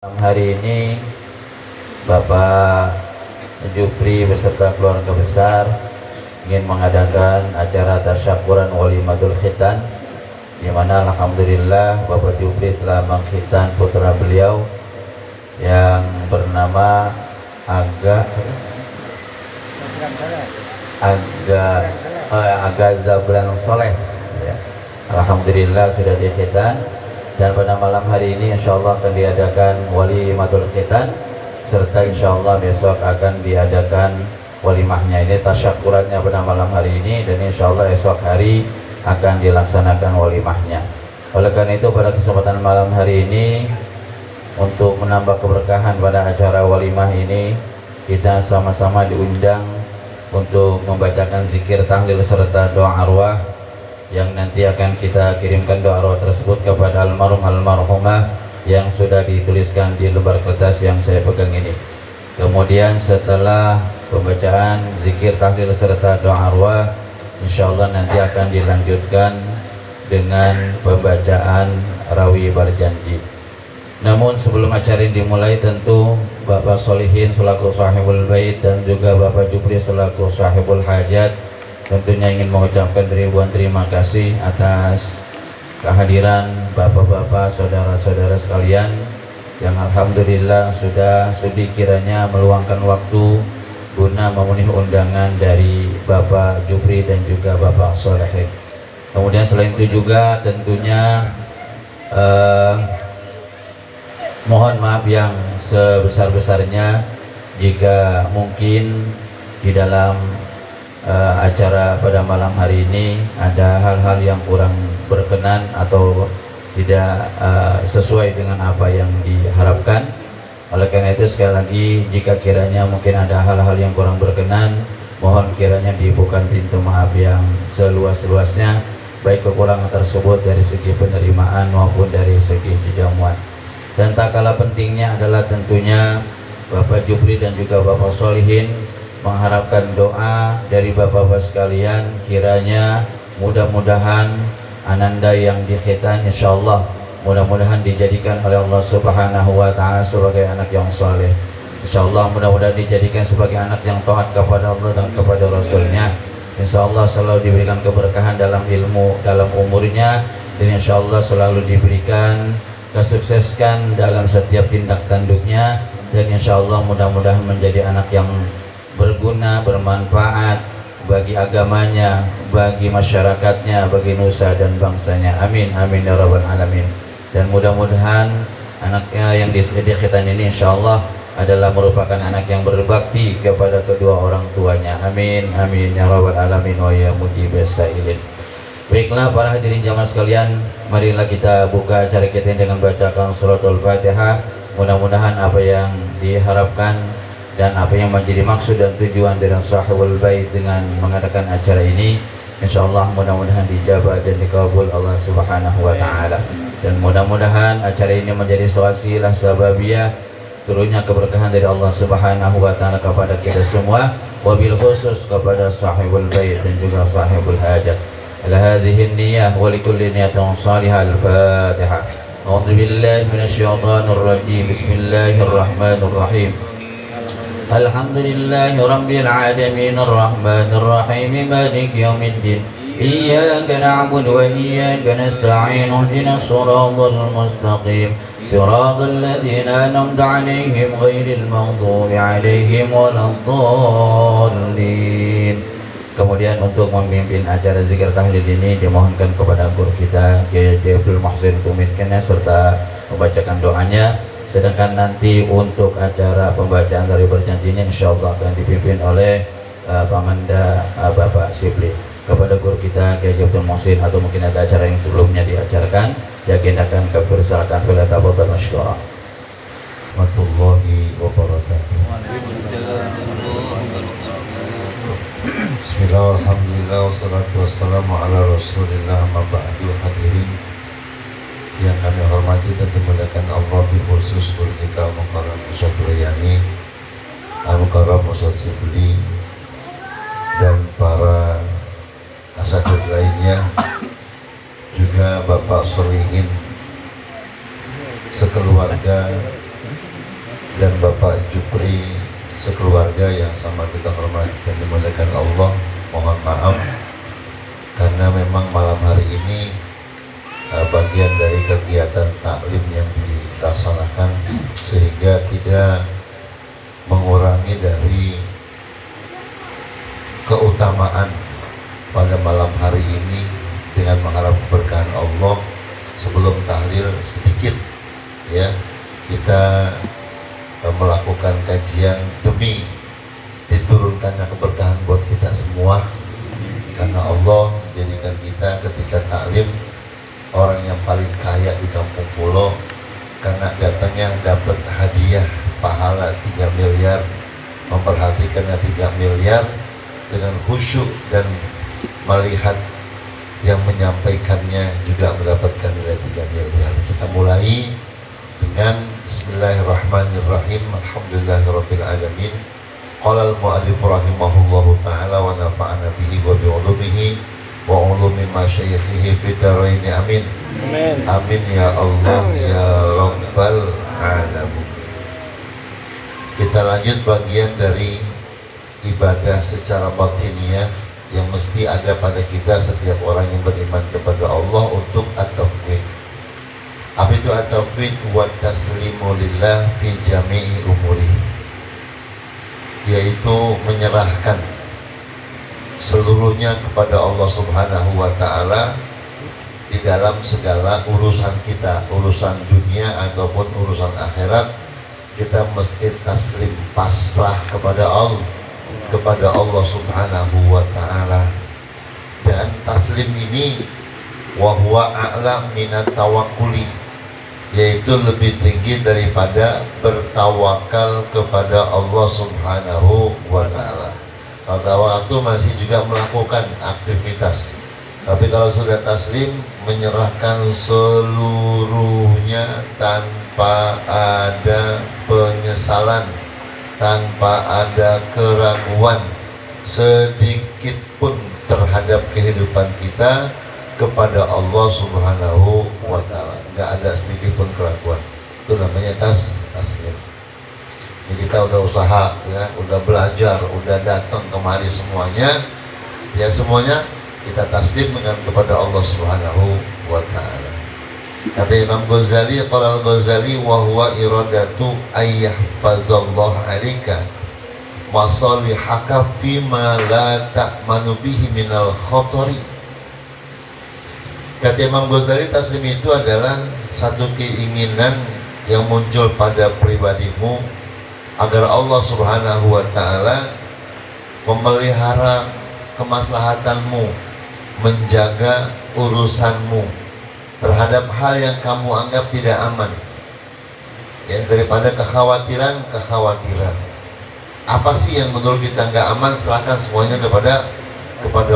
Hari ini Bapak Jupri beserta keluarga besar ingin mengadakan acara tasyakuran walimatul khitan, di mana alhamdulillah Bapak Jupri telah mengkhitan putra beliau yang bernama Aga Zablan Soleh. Alhamdulillah sudah dikhitan. Dan pada malam hari ini insyaallah akan diadakan walimatul khitan, serta insyaallah besok akan diadakan walimahnya. Ini tasyakurannya pada malam hari ini, dan insyaallah esok hari akan dilaksanakan walimahnya. Oleh karena itu pada kesempatan malam hari ini, untuk menambah keberkahan pada acara walimah ini, kita sama-sama diundang untuk membacakan zikir tahlil serta doa arwah yang nanti akan kita kirimkan doa arwah tersebut kepada almarhumah yang sudah dituliskan di lembar kertas yang saya pegang ini. Kemudian setelah pembacaan zikir tahlil serta doa arwah, insyaallah nanti akan dilanjutkan dengan pembacaan rawi berjanji. Namun sebelum acara ini dimulai, tentu Bapak Solihin selaku sahibul bait dan juga Bapak Jupri selaku sahibul hajat tentunya ingin mengucapkan ribuan terima kasih atas kehadiran bapak-bapak, saudara-saudara sekalian yang alhamdulillah sudah sudi kiranya meluangkan waktu guna memenuhi undangan dari Bapak Jupri dan juga Bapak Solihin. Kemudian selain itu juga tentunya mohon maaf yang sebesar-besarnya jika mungkin di dalam acara pada malam hari ini ada hal-hal yang kurang berkenan atau tidak sesuai dengan apa yang diharapkan. Oleh karena itu sekali lagi, jika kiranya mungkin ada hal-hal yang kurang berkenan, mohon kiranya dibuka pintu maaf yang seluas-luasnya, baik kekurangan tersebut dari segi penerimaan maupun dari segi jamuan. Dan tak kalah pentingnya adalah tentunya Bapak Jupri dan juga Bapak Solihin mengharapkan doa dari bapak-bapak sekalian, kiranya mudah-mudahan ananda yang dikhitan insyaallah mudah-mudahan dijadikan oleh Allah Subhanahu wa taala sebagai anak yang saleh. Insyaallah mudah-mudahan dijadikan sebagai anak yang taat kepada Allah dan kepada Rasulnya. Insyaallah selalu diberikan keberkahan dalam ilmu, dalam umurnya, dan insyaallah selalu diberikan kesuksesan dalam setiap tindak tanduknya, dan insyaallah mudah-mudahan menjadi anak yang berguna, bermanfaat bagi agamanya, bagi masyarakatnya, bagi nusa dan bangsanya. Amin, amin ya rabbal alamin. Dan mudah-mudahan anaknya yang dikhitan ini insyaallah adalah merupakan anak yang berbakti kepada kedua orang tuanya. Amin, amin ya rabbal alamin wa ya mujibas sailin. Baiklah para hadirin jamaah sekalian, marilah kita buka acara kita dengan bacakan suratul Fatihah. Mudah-mudahan apa yang diharapkan dan apa yang menjadi maksud dan tujuan dari sahibul bait dengan mengadakan acara ini insyaallah mudah-mudahan dijabah dan dikabul Allah Subhanahu wa taala. Dan mudah-mudahan acara ini menjadi wasilah sababiyah turunnya keberkahan dari Allah Subhanahu wa taala kepada kita semua, wabil khusus kepada sahibul bait dan juga sahibul hajat. Ala hadhihi niyyah wa likulli niyatin salihah. Al-Fatihah. A'udzu billahi minasyaitonir rajim. Bismillahirrahmanirrahim. Alhamdulillahi rabbil alamin arrahmanir rahim maliki yaumiddin iyyaka na'budu wa iyyaka nasta'in ihdinas siratal mustaqim siratal ladzina an'amta 'alaihim ghairil maghdubi 'alaihim waladdallin. Kemudian untuk memimpin acara zikir tahlil ini dimohonkan kepada guru kita Kiai Abdul Muhsin Tumitkennya serta membacakan doanya. Sedangkan nanti untuk acara pembacaan dari berjanjinya insyaallah akan dipimpin oleh Pamanda Bapak Sibli. Kepada guru kita Kiai Abdul Muhsin, atau mungkin ada acara yang sebelumnya diajarkan, diagendakan kami persilakan bila tafadhal masykurah. Warahmatullahi wabarakatuh. Bismillah, alhamdulillah, wassalatu wassalamu ala rasulillah, amma ba'du. Hadirin yang kami hormati dan dimuliakan Allah, khusus guru kita Al-Mukarram Ustaz Rayani, Al-Mukarram Ustaz Sibli, dan para asatidz lainnya, juga Bapak Solihin sekeluarga dan Bapak Jupri sekeluarga yang sama kita hormati dan dimuliakan Allah. Mohon maaf karena memang malam hari ini bagian dari kegiatan taklim yang dilaksanakan sehingga tidak mengurangi dari keutamaan pada malam hari ini dengan mengharap keberkahan Allah. Sebelum tahlil sedikit ya, kita melakukan kajian demi diturunkannya keberkahan buat kita semua, karena Allah jadikan kita ketika taklim orang yang paling kaya di kampung pulau, karena datangnya dapat hadiah pahala 3 miliar, memperhatikannya 3 miliar dengan khusyuk dan melihat yang menyampaikannya juga mendapatkan nilai 3 miliar. Kita mulai dengan Bismillahirrahmanirrahim. Alhamdulillahirabbil alamin. Qala al-mu'allif rahimahullahu taala wa nafa'ana bihi wa bi ulumihi wa ulumi masyayikhihi fid dharain. Amin. Amin. Amin ya Allah ya rabbal alamin. Kita lanjut bagian dari ibadah secara batiniah yang mesti ada pada kita setiap orang yang beriman kepada Allah untuk at-tauhid. Apa itu at-tauhid? Wa taslimu lillah fi jami'i umuri, yaitu menyerahkan seluruhnya kepada Allah Subhanahu wa taala di dalam segala urusan kita, urusan dunia ataupun urusan akhirat. Kita mesti taslim, pasrah kepada Allah Subhanahu wa taala. Dan taslim ini wa huwa a'la minat tawakkuli, yaitu lebih tinggi daripada bertawakal kepada Allah Subhanahu wa taala. Kalau tawakal masih juga melakukan aktivitas, tapi kalau sudah taslim, menyerahkan seluruhnya tanpa ada penyesalan, tanpa ada keraguan sedikit pun terhadap kehidupan kita kepada Allah Subhanahu wa taala. Enggak ada sedikit pun keraguan. Itu namanya taslim. Jadi kita udah usaha ya, udah belajar, udah datang kemari semuanya, ya semuanya kita taslim dengan kepada Allah Subhanahu wa taala. Kata Imam Ghazali, qala al-Ghazali wa huwa iradatu ayyahfazallahu alaika masalihaka fima la ta'manu bihi minal khatari. Kata Imam Ghazali, taslim itu adalah satu keinginan yang muncul pada pribadimu agar Allah Subhanahu wa taala memelihara kemaslahatanmu, menjaga urusanmu terhadap hal yang kamu anggap tidak aman, ya, daripada kekhawatiran. Apa sih yang menurut kita nggak aman, serahkan semuanya kepada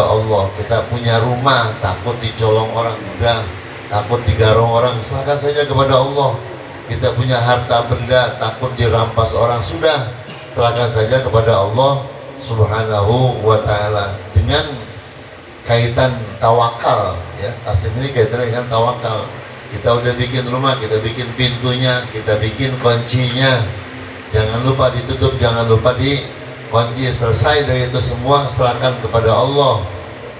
Allah. Kita punya rumah, takut dicolong orang, udah, takut digarong orang, serahkan saja kepada Allah. Kita punya harta benda, takut dirampas orang, sudah, serahkan saja kepada Allah Subhanahu wa taala. Dengan kaitan tawakal, ya, taslim ini kaitannya dengan tawakal. Kita udah bikin rumah, kita bikin pintunya, kita bikin kuncinya, jangan lupa ditutup, jangan lupa dikunci. Selesai dari itu semua, serahkan kepada Allah,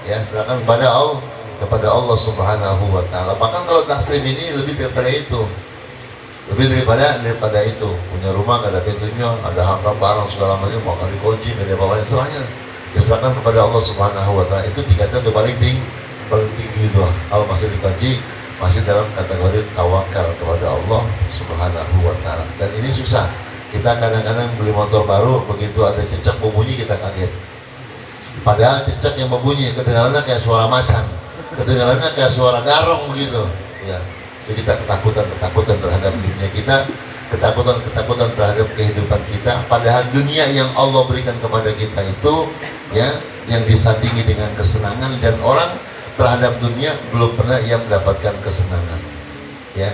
ya, serahkan kepada Allah Subhanahu wa taala. Bahkan kalau taslim ini lebih daripada itu, daripada itu. Punya rumah nggak ada pintunya, ada harta barang segala macam, mau dikunci, nggak ada apa-apa, serahnya diserahkan kepada Allah Subhanahu wa taala. Itu tingkatnya udah paling tinggi doang. Kalau masih dikunci, masih dalam kategori tawakal kepada Allah Subhanahu wa taala. Dan ini susah. Kita kadang-kadang beli motor baru, begitu ada cecek berbunyi kita kaget. Padahal cecek yang berbunyi kedengarannya kayak suara macan, kedengarannya kayak suara garong begitu. Ya. Jadi kita ketakutan terhadap dunia kita, ketakutan terhadap kehidupan kita. Padahal dunia yang Allah berikan kepada kita itu, ya, yang disandingi dengan kesenangan, dan orang terhadap dunia belum pernah ia mendapatkan kesenangan, ya,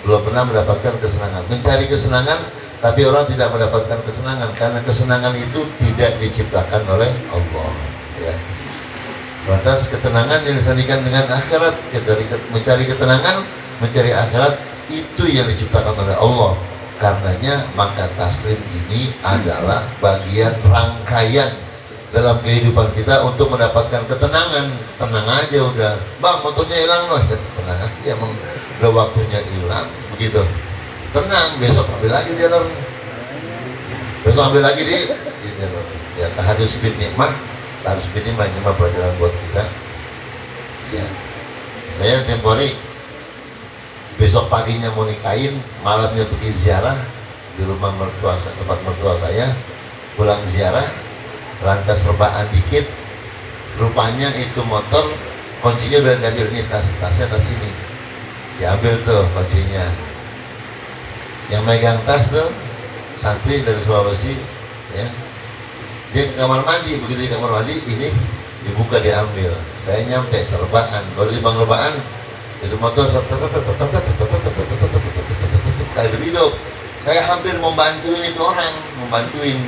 belum pernah mendapatkan kesenangan. Mencari kesenangan, tapi orang tidak mendapatkan kesenangan karena kesenangan itu tidak diciptakan oleh Allah, ya. Lantas ketenangan yang disandingkan dengan akhirat, mencari ketenangan, mencari akhirat, itu yang diciptakan oleh Allah. Karenanya maka taslim ini adalah bagian rangkaian dalam kehidupan kita untuk mendapatkan ketenangan. Tenang aja udah, bang motornya hilang loh, tenang aja, emang udah waktunya hilang begitu. Tenang, besok ambil lagi di jalur, besok ambil lagi di jalur. Ya tahadus bin nikmah, tahadus bin nikmah ini mah pelajaran buat kita. Ya, saya tempo hari besok paginya mau nikahin, malamnya pergi ziarah di rumah mertua, tempat mertua saya, pulang ziarah, lantas rebaan dikit, rupanya itu motor kuncinya udah diambil, nih tasnya tas ini, diambil tuh kuncinya. Yang megang tas tuh santri dari Sulawesi, ya, dia ke kamar mandi, begitu di kamar mandi ini dibuka diambil. Saya nyampe serebaan, baru di bang rebaan itu motor kayak hidup. Saya hampir membantuin itu orang, membantuin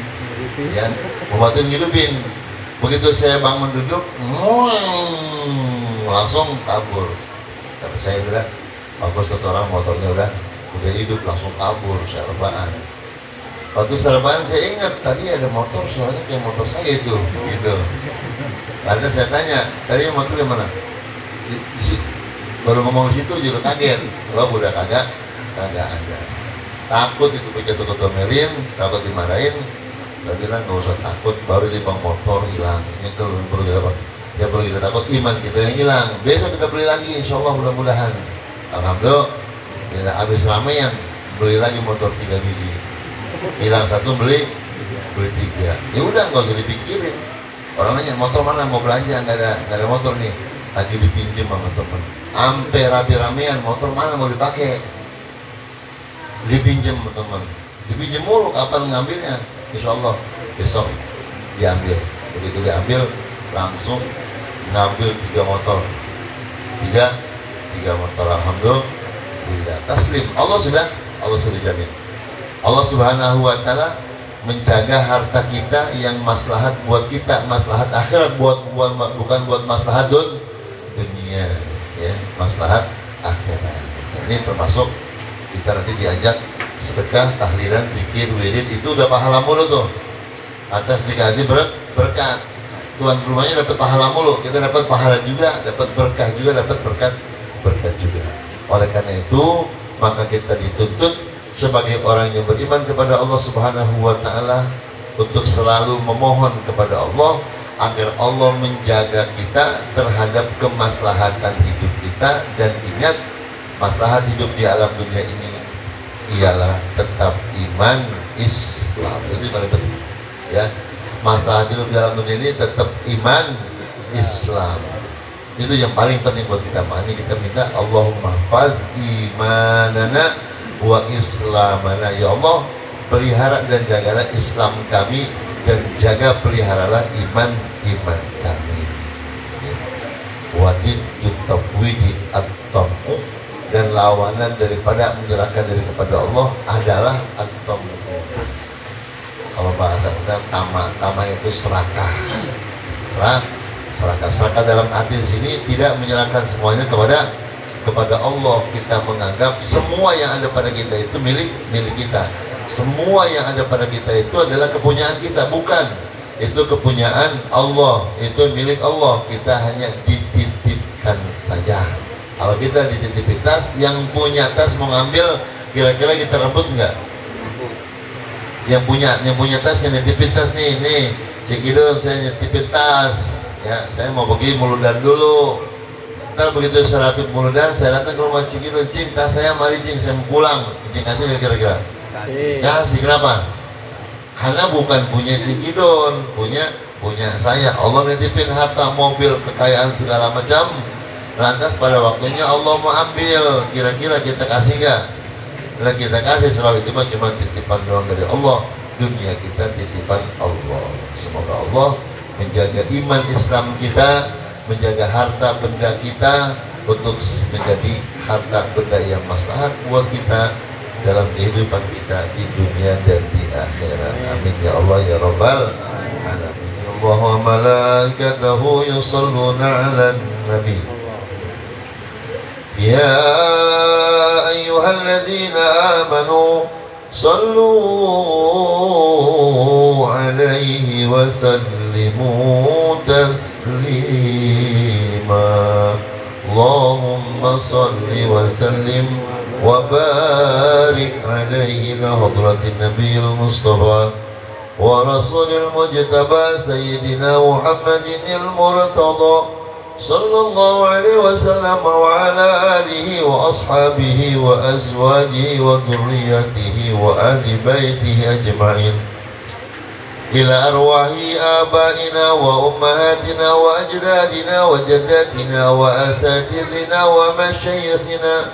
ngidupin. Begitu saya bangun duduk, langsung kabur. Kata saya bilang, bagus satu orang motornya udah hidup, langsung kabur. Saya rebaan. Waktu serban saya ingat tadi ada motor, soalnya kayak motor saya itu, gitu. Lalu saya tanya, tadi motor yang mana? Di situ. Baru ngomong di situ juga kaget, wah udah kagak ada. Takut itu jatuh diomelin, takut dimarahin. Saya bilang nggak usah takut, baru di bang motor hilang. Ini kalau perlu kita apa? Ya perlu kita takut, iman kita yang hilang. Besok kita beli lagi, insya Allah mudah-mudahan. Alhamdulillah, habis ramean beli lagi motor 3 biji. Hilang 1 beli 3. Ya udah nggak usah dipikirin. Orang nanya motor mana mau belanja, nggak ada motor nih, lagi dipinjam sama teman. Ampe rapi-ramean, motor mana mau dipakai, dipinjam teman, dipinjam mulu, kapan ngambilnya? Insya Allah besok diambil. Begitu diambil langsung ngambil 3 motor, 3 motor. Alhamdulillah taslim. Allah sudah jamin. Allah Subhanahu wa taala menjaga harta kita yang maslahat buat kita, maslahat akhirat, bukan buat maslahat dunia, ya, maslahat akhirat. Ini termasuk kita nanti diajak sedekah, tahlilan, zikir, wirid, itu udah pahala mulu tuh. Atas dikasih berkat, tuan rumahnya dapat pahala mulu, kita dapat pahala juga, dapat berkah juga, dapat berkat juga. Oleh karena itu maka kita dituntut sebagai orang yang beriman kepada Allah Subhanahu wa taala untuk selalu memohon kepada Allah agar Allah menjaga kita terhadap kemaslahatan hidup kita. Dan ingat, maslahat hidup di alam dunia ini ialah tetap iman Islam. Itu yang paling penting, ya. Maslahat hidup di alam dunia ini tetap iman Islam. Itu yang paling penting buat kita. Makanya kita minta Allahumma hafaz imanana wa islamana. Ya Allah, pelihara dan jagalah Islam kami dan jaga peliharalah iman kami. Wadid yutafwidi at-tamu, dan lawanan daripada menyerahkan diri kepada Allah adalah at-tamu. Kalau bahasa kita tama itu serakah. Serakah dalam arti di sini tidak menyerahkan semuanya kepada Allah. Kita menganggap semua yang ada pada kita itu milik kita. Semua yang ada pada kita itu adalah kepunyaan kita. Bukan, itu kepunyaan Allah, itu milik Allah. Kita hanya dititipkan saja. Kalau kita dititipin tas, yang punya tas mau ngambil, kira-kira kita rebut nggak? Yang punya tas, yang nitipin tas nih Cik Idun, saya nitipin tas, ya, saya mau pergi Muludan dulu. Ntar begitu saya rapid Muludan, saya datang ke rumah Cik Idun, Cik, tas saya mari Cik, saya mau pulang. Cik kasih nggak kira-kira? Kasih. Kenapa? Karena bukan punya Cik Idun, punya saya. Allah nitipin harta, mobil, kekayaan segala macam. Lantas pada waktunya Allah mau ambil, kira-kira kita kasih nggak? Kalau kita kasih, sebab itu cuma titipan doang dari Allah. Dunia kita titipan Allah. Semoga Allah menjaga iman Islam kita, menjaga harta benda kita untuk menjadi harta benda yang maslahat buat kita dalam kehidupan kita di dunia dan di akhirat. Amin ya Allah ya Rabbal alamin. Allah wa malaikatahu yusalluna 'alan nabi. Ya ayyuhalladzina amanu صلوا عليه وسلموا تسليما اللهم صل وسلم وبارك عليه لحضرة النبي المصطفى ورسول المجتبى سيدنا محمد المرتضى صلى الله عليه وسلم وعلى آله وأصحابه وأزواجه وذريته وأهل بيته أجمعين إلى أرواح آبائنا وأمهاتنا وأجدادنا وجداتنا وأساتذتنا ومشايخنا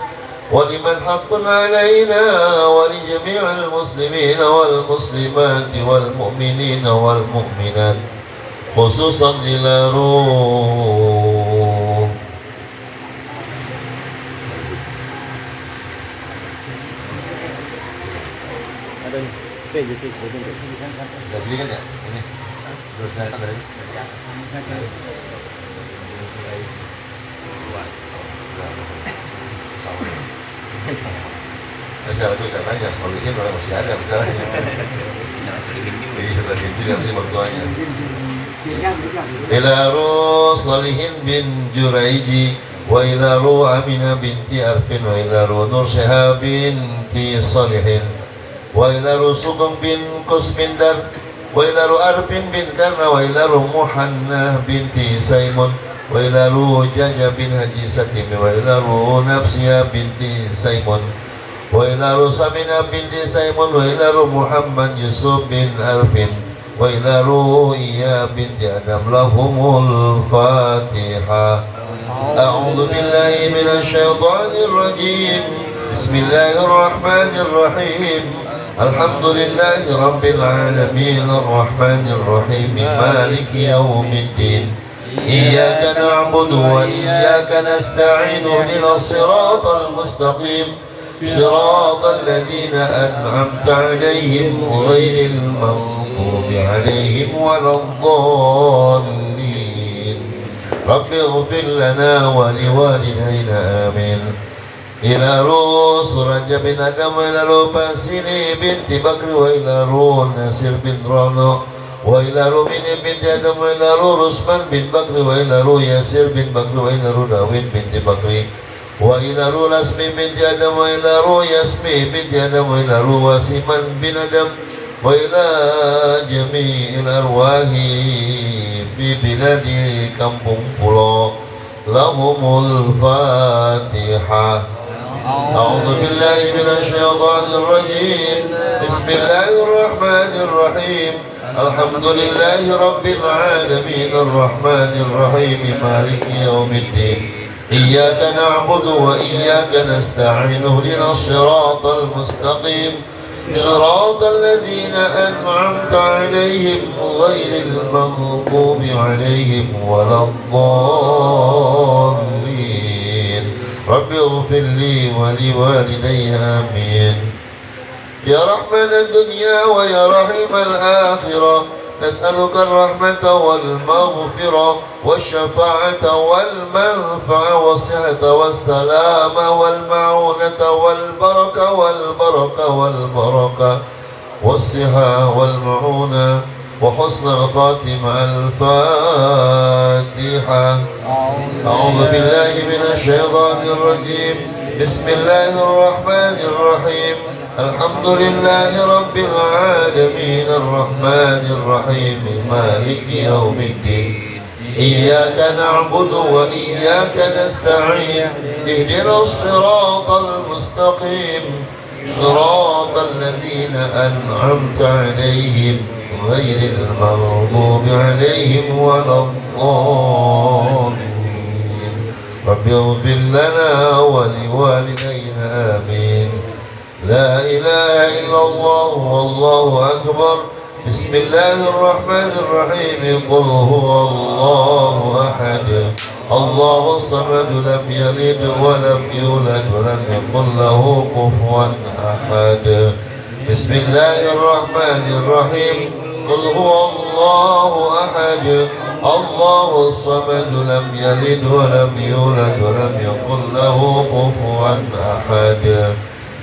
ولمن حق علينا ولجميع المسلمين والمسلمات والمؤمنين والمؤمنات خصوصا إلى روم Saya tanya, solihin orang masih ada misalnya. Iya, solihin nanti mertuanya. Ila Ru Salihin bin Juraiji wa ila Ru Aminah binti Arfin wa ila Ru Nur Syah binti Salihin wa ila Ru Sugeng bin Kusmindar wa ila Ru Arfin bin Karna wa ila Ru Muhannah binti Saimun wa ila Ru Jaja bin Haji Satim wa ila Ru Nafsiyah binti Saimun wa ila Ru Samina binti Saimun wa ila Ru Muhammad Yusuf bin Arfin wa ila Ru'iyya binti Adam lahumul Fatiha. A'udzu billahi minasy syaithanir rajim. Bismillahirrahmanir rahim. Alhamdulillahi rabbil alamin arrahmanir rahim maliki yaumiddin. Iyyaka na'budu wa iyyaka nasta'in ihdinas siratal mustaqim. Siratal ladzina an'amta 'alaihim ghairil maghdubi 'alaihim waladdallin. Rabbi ighfir lana wa liwalidayna amin. Ila Ru Suraja bin Adam wa ila Ru Fasili binti Bakri wa ila Ru Nasir bin Rano wa ila Ru Mini binti Adam wa ila Ru Rusman bin Bakri wa ila Ru Yasir bin Bakri wa ila Ru Dawid binti Bakri wa ila Ru Lasmi binti Adam wa ila Ru Yasmi binti Adam wa ila Ru Wasiman bin Adam wa ila jami'il arwahi fi biladi kampung pulau lahumul Fatiha. A'udzu billahi minasy syaithanir rajim. Bismillahirrahmanir rahim. Alhamdulillahi rabbil alamin arrahmanir rahim maliki yaumiddin. Iyyaka na'budu wa iyyaka nasta'in ihdinas siratal mustaqim. Siratal ladzina an'amta 'alaihim ghairil maghdubi 'alaihim waladdallin. Rabbi ighfir li wa liwalidayya amin. Ya Rahman ad-dunya wa ya Rahim al-akhirah, nas'aluka ar-rahmata wal-maghfirah wash-shafa'ata wal-manfa'a was-sihhata was-salama wal-ma'unata wal-baraka wal-baraka wal-baraka was-sihha wal-ma'una wa husna al-khatimah. Al-Fatiha. A'udzu billahi minasy syaithanir rajim. Bismillahir rahmanir rahim. Alhamdulillahi rabbil alamin arrahmanir rahim maliki yaumiddin. Iyyaka na'budu wa iyyaka nasta'in ihdinas siratal mustaqim. Siratal ladzina an'amta 'alaihim ghairil maghdubi 'alaihim waladdallin. Rabbi ighfir lana wa liwalidayna amin. La ilaha illallah wallahu akbar. Bismillahirrahmanirrahim. Qul huwallahu ahad. Allahus samad. Lam yalid wa lam yulad wa lam yakul lahu kufuwan ahad. Bismillahirrahmanirrahim. Qul huwallahu ahad. Allahus samad. Lam yalid wa lam yulad wa lam yakul lahu kufuwan ahad.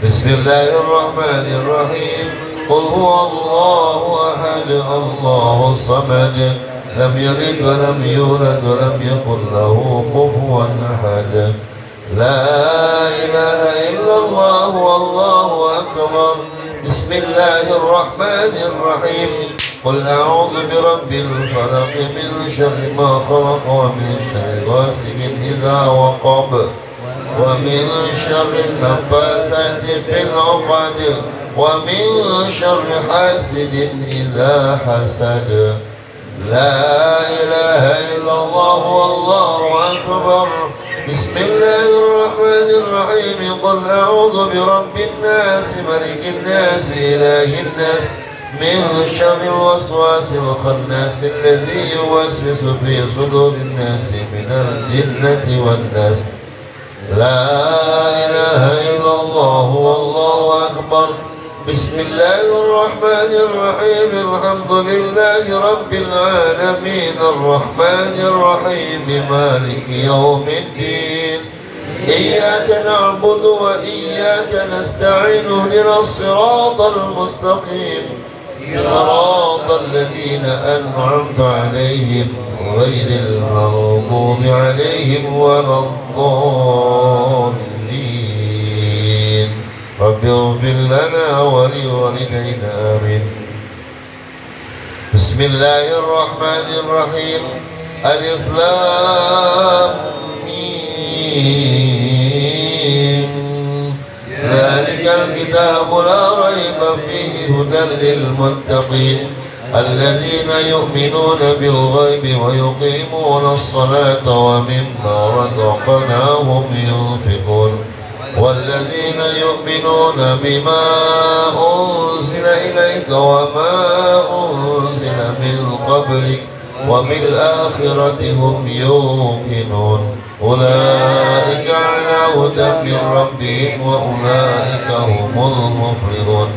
بسم الله الرحمن الرحيم قل هو الله أحد الله الصمد لم يلد ولم يولد ولم يكن له كفوا أحد لا إله إلا الله والله أكبر بسم الله الرحمن الرحيم قل أعوذ برب الفلق من شر ما خلق ومن شر غاسق إذا وقب ومن شر النفاثات في العقد ومن شر حاسد إذا حسد لا إله إلا الله والله أكبر بسم الله الرحمن الرحيم قل أعوذ برب الناس ملك الناس إله الناس من شر الوسواس الخناس الذي يوسوس في صدور الناس من الجنة والناس لا إله إلا الله والله أكبر بسم الله الرحمن الرحيم الحمد لله رب العالمين الرحمن الرحيم مالك يوم الدين إياك نعبد وإياك نستعين اهدنا الصراط المستقيم صراط الذين أنعمت عليهم غير المغضوب عليهم ولا الضالين رب اغفر لنا ولوالدينا آمين بسم الله الرحمن الرحيم ألف لام ميم ذلك الكتاب لا ريب فيه هدى للمتقين الذين يؤمنون بالغيب ويقيمون الصلاة ومما رزقناهم ينفقون والذين يؤمنون بما أنزل إليك وما أنزل من قبلك وبالآخرة هم يوقنون أولئك على هدى من ربهم وأولئك هم المفلحون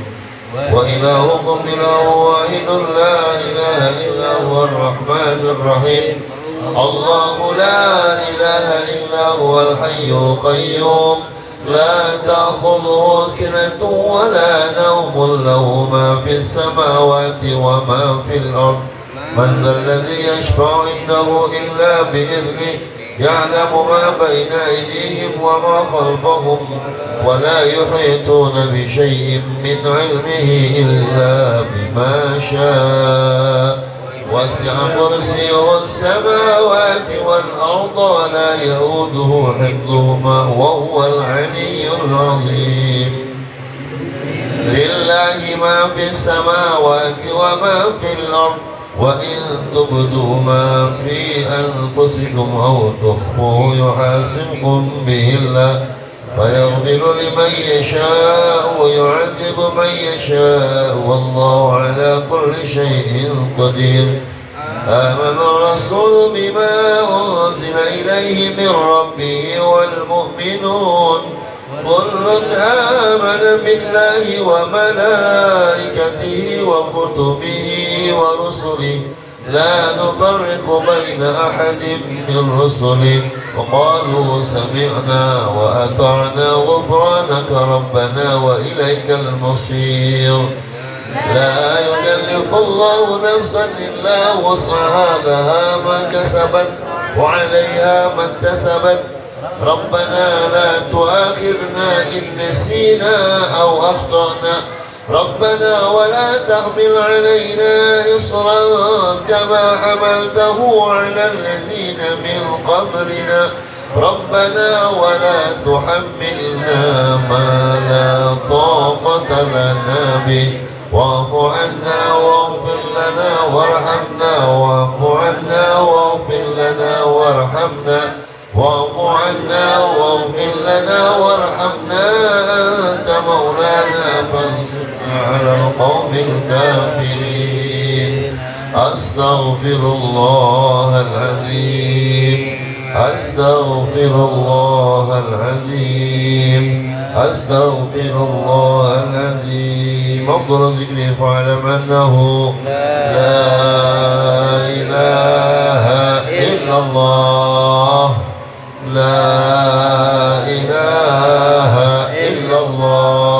وإلهكم إله واحد لا إله إلا هو الرحمن الرحيم الله لا إله إلا هو الحي القيوم لا تأخذه سنة ولا نوم له ما في السماوات وما في الأرض من ذا الذي يشفع عنده إلا بإذنه يعلم ما بين أيديهم وما خلفهم ولا يحيطون بشيء من علمه إلا بما شاء وسع كرسيه السماوات والأرض ولا يؤوده حفظهما وهو العلي العظيم لله ما في السماوات وما في الأرض وإن تبدوا ما في أنفسكم أو تخفوه يحاسبكم به الله فيغفر لمن يشاء ويعذب من يشاء والله على كل شيء قدير آمن الرسول بما أنزل إليه من ربه والمؤمنون كل آمن بالله وملائكته وكتبه ورسله لا نفرق بين أحد من رسله وقالوا سمعنا وأطعنا غفرانك ربنا وإليك المصير لا يكلف الله نفسا إلا وسعها لها ما كسبت وعليها ما اكتسبت ربنا لا تؤاخذنا إن نسينا أو أخطأنا ربنا ولا تحمل علينا إصرا كما حملته على الذين من قبلنا ربنا ولا تحملنا ما لا طاقة لنا به واعف عنا واغفر لنا وارحمنا واعف عنا واغفر لنا وارحمنا واعف عنا واغفر لنا وارحمنا أنت مولانا فانصرنا على القوم الكافرين أستغفر الله العظيم أستغفر الله العظيم أستغفر الله العظيم أفضل ذكر فاعلم أنه لا إله إلا الله لا إله إلا الله